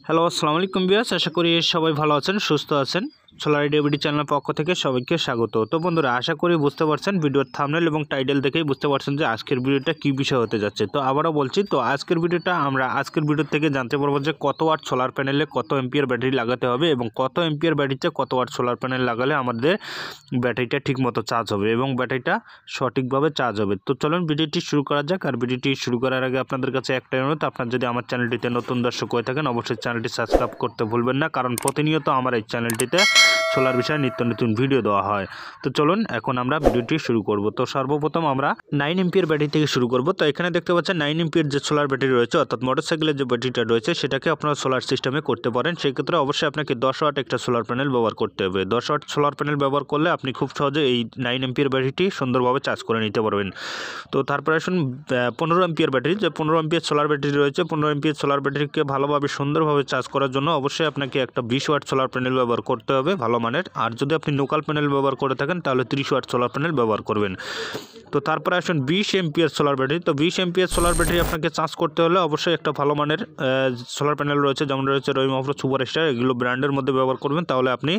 Hello, আসসালামু আলাইকুম viewers. আশা করি সবাই ভালো আছেন, সুস্থ আছেন। সোলার আইডিয়া চ্যানেলের পক্ষ থেকে সবাইকে স্বাগত। তো বন্ধুরা, আশা করি বুঝতে পারছেন, ভিডিওর থাম্বনেল এবং টাইটেল দেখেই বুঝতে পারছেন যে আজকের ভিডিওটা কী বিষয় হতে যাচ্ছে। তো আবারও বলছি, তো আজকের ভিডিও থেকে জানতে পারবো যে কত ওয়াট সোলার প্যানেলে কত এম্পিয়ার ব্যাটারি লাগাতে হবে এবং কত এম্পিয়ার ব্যাটারিতে কত ওয়াট সোলার প্যানেল লাগালে আমাদের ব্যাটারিটা ঠিকমতো চার্জ হবে এবং ব্যাটারিটা সঠিকভাবে চার্জ হবে। তো চলুন ভিডিওটি শুরু করা যাক। আর ভিডিওটি শুরু করার আগে আপনাদের কাছে একটাই অনুরোধ, আপনারা যদি আমার চ্যানেলটিতে নতুন দর্শক হয়ে থাকেন অবশ্যই চ্যানেলটি সাবস্ক্রাইব করতে ভুলবেন না, কারণ প্রতিনিয়ত আমার এই চ্যানেলটিতে সোলার বিষয়ে নিত্য নতুন ভিডিও দেওয়া হয়। তো চলুন এখন আমরা ভিডিওটি শুরু করব। তো সর্বপ্রথম আমরা 9 এম্পিয়ার ব্যাটারি থেকে শুরু করব। তো এখানে দেখতে পাচ্ছেন 9 এম্পিয়ার যে সোলার ব্যাটারি রয়েছে, অর্থাৎ মোটরসাইকেলের যে ব্যাটারিটা রয়েছে সেটাকে আপনারা সোলার সিস্টেমে করতে পারেন। সেক্ষেত্রে অবশ্যই আপনাকে 10 ওয়াট একটা সোলার প্যানেল ব্যবহার করতে হবে। 10 ওয়াট সোলার প্যানেল ব্যবহার করলে আপনি খুব সহজে এই 9 এম্পিয়ার ব্যাটারিটি সুন্দরভাবে চার্জ করে নিতে পারবেন। তো তারপরে আসুন 15 এম্পিয়ার ব্যাটারি, যে 15 এম্পিয়ার সোলার ব্যাটারি রয়েছে, 15 এম্পিয়ার সোলার ব্যাটারিকে ভালোভাবে সুন্দরভাবে চার্জ করার জন্য অবশ্যই আপনাকে একটা 20 ওয়াট সোলার প্যানেল ব্যবহার করতে হবে ভালো মানের। আর যদি আপনি লোকাল প্যানেল ব্যবহার করে থাকেন তাহলে 30 ওয়াট সোলার প্যানেল ব্যবহার করবেন। তো তারপরে আসুন 20 এম্পিয়ার সোলার ব্যাটারি। তো 20 এম্পিয়ার সোলার ব্যাটারি আপনাকে চার্জ করতে হলে অবশ্যই একটা ভালো মানের সোলার প্যানেল রয়েছে, যেমন রয়েছে রহিমা আফরোজ সুপার স্টার, এগুলো ব্র্যান্ডের মধ্যে ব্যবহার করবেন। তাহলে আপনি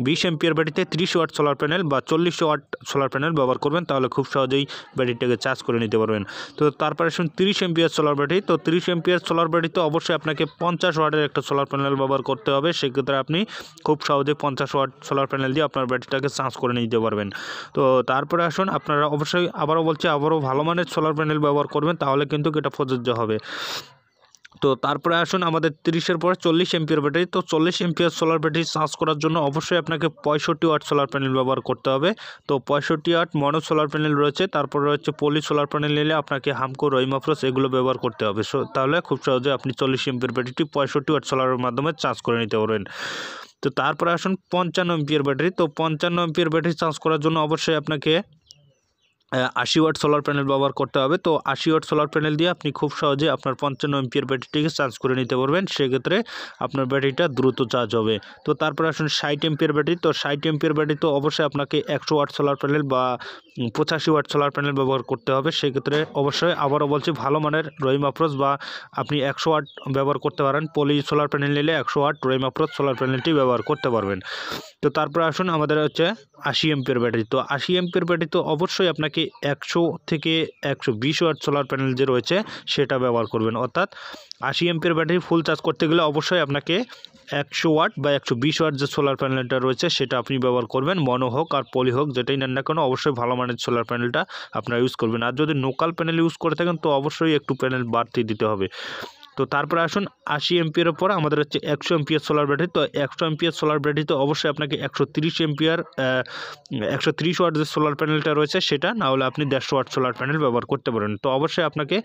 20 এম্পিয়ার ব্যাটারিতে 30 ওয়াট সোলার প্যানেল বা 40 ওয়াট সোলার প্যানেল ব্যবহার করবেন, তাহলে খুব সহজেই ব্যাটারিটাকে চার্জ করে নিতে পারবেন। তো তারপরে আসুন 30 এম্পিয়ার সোলার ব্যাটারি। তো 30 এম্পিয়ার সোলার ব্যাটারিতে অবশ্যই আপনাকে 50 ওয়াটের একটা সোলার প্যানেল ব্যবহার করতে হবে। সেক্ষেত্রে আপনি খুব সহজে 50 ওয়াট সোলার প্যানেল দিয়ে আপনার ব্যাটারিটাকে চার্জ করে নিতে পারবেন। তো তারপরে আসুন আপনারা অবশ্যই আবারও ভালো মানের সোলার প্যানেল ব্যবহার করবেন, তাহলে কিন্তু এটা প্রযোজ্য হবে। তো তারপরে আসুন আমাদের 30-এর পরে 40 এম্পিয়ার ব্যাটারি। তো 40 এম্পিয়ার সোলার ব্যাটারি চার্জ করার জন্য অবশ্যই আপনাকে 65 ওয়াট সোলার প্যানেল ব্যবহার করতে হবে। তো 65 ওয়াট মনো সোলার প্যানেল রয়েছে, তারপরে রয়েছে পলি সোলার প্যানেল নিলে আপনাকে হামকো, রহিমা আফরোজ এগুলো ব্যবহার করতে হবে। তাহলে খুব সহজে আপনি 40 এম্পিয়ার ব্যাটারিটি 65 ওয়াট সোলারের মাধ্যমে চার্জ করে নিতে পারবেন। তো তারপরে আসুন 55 এম্পিয়ার ব্যাটারি। তো 55 এম্পিয়ার ব্যাটারি চার্জ করার জন্য অবশ্যই আপনাকে 80 ওয়াট সোলার প্যানেল ব্যবহার করতে হবে। তো 80 ওয়াট সোলার প্যানেল দিয়ে আপনি খুব সহজে আপনার 55 এম্পিয়ার ব্যাটারিটিকে চার্জ করে নিতে পারবেন। সেক্ষেত্রে আপনার ব্যাটারিটা দ্রুত চার্জ হবে। তো তারপরে আসুন 60 এম্পিয়ার ব্যাটারি। তো 60 এম্পিয়ার ব্যাটারি তো অবশ্যই আপনাকে 100 ওয়াট সোলার প্যানেল বা 85 ওয়াট সোলার প্যানেল ব্যবহার করতে হবে। সেক্ষেত্রে অবশ্যই আবারও বলছি, ভালো মানের রহিমা আফরোজ বা আপনি 100 ওয়াট ব্যবহার করতে পারেন। পলি সোলার প্যানেল নিলে 100 ওয়াট রহিমা আফরোজ সোলার প্যানেলটি ব্যবহার করতে পারবেন। তো তারপরে আসুন আমাদের হচ্ছে 80 এম্পিয়ার ব্যাটারি। তো 80 এম্পিয়ার ব্যাটারি তো অবশ্যই আপনাকে 100 থেকে 120 ওয়াট সোলার প্যানেল যে রয়েছে সেটা ব্যবহার করবেন। অর্থাৎ 80 এম্পিয়ার ব্যাটারি ফুল চার্জ করতে গেলে অবশ্যই আপনাকে 100 ওয়াট বা 120 ওয়াট যে সোলার প্যানেলটা রয়েছে সেটা আপনি ব্যবহার করবেন। মনো হোক আর পলি হোক, যেটাই নেন না কেন অবশ্যই ভালো মানের সোলার প্যানেলটা আপনারা ইউজ করবেন। আর যদি লোকাল প্যানেল ইউজ করে থাকেন তো অবশ্যই একটু প্যানেল বাড়তি দিতে হবে। তো তারপরে আসুন 80 এম্পিয়ারের পর আমাদের হচ্ছে 100 এম্পিয়ার সোলার ব্যাটারি। তো 100 এম্পিয়ার সোলার ব্যাটারিতে অবশ্যই আপনাকে 130 ওয়াট যে সোলার প্যানেলটা রয়েছে সেটা, না হলে আপনি 150 ওয়াট সোলার প্যানেল ব্যবহার করতে পারেন। তো অবশ্যই আপনাকে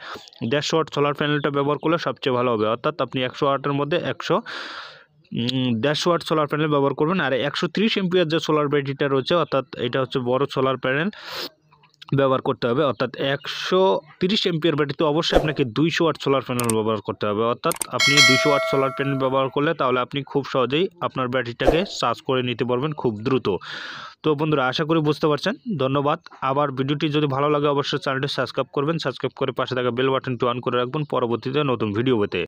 150 ওয়াট সোলার প্যানেলটা ব্যবহার করলে সবচেয়ে ভালো হবে। অর্থাৎ আপনি 100 ওয়াটের মধ্যে 150 ওয়াট সোলার প্যানেল ব্যবহার করবেন। আর 130 এম্পিয়ার যে সোলার ব্যাটারিটা রয়েছে, অর্থাৎ এটা হচ্ছে বড় সোলার প্যানেল ব্যবহার করতে হবে। অর্থাৎ 130 এম্পিয়ার ব্যাটারিতে অবশ্যই আপনাকে 200 ওয়াট সোলার প্যানেল ব্যবহার করতে হবে। অর্থাৎ আপনি 200 ওয়াট সোলার প্যানেল ব্যবহার করলে তাহলে আপনি খুব সহজেই আপনার ব্যাটারিটাকে চার্জ করে নিতে পারবেন খুব দ্রুত। তো বন্ধুরা, আশা করি বুঝতে পারছেন। ধন্যবাদ। আবার ভিডিওটি যদি ভালো লাগে অবশ্যই চ্যানেলটি সাবস্ক্রাইব করবেন, সাবস্ক্রাইব করে পাশে থাকা বেল বাটনটি অন করে রাখবেন পরবর্তীতে নতুন ভিডিও পেতে।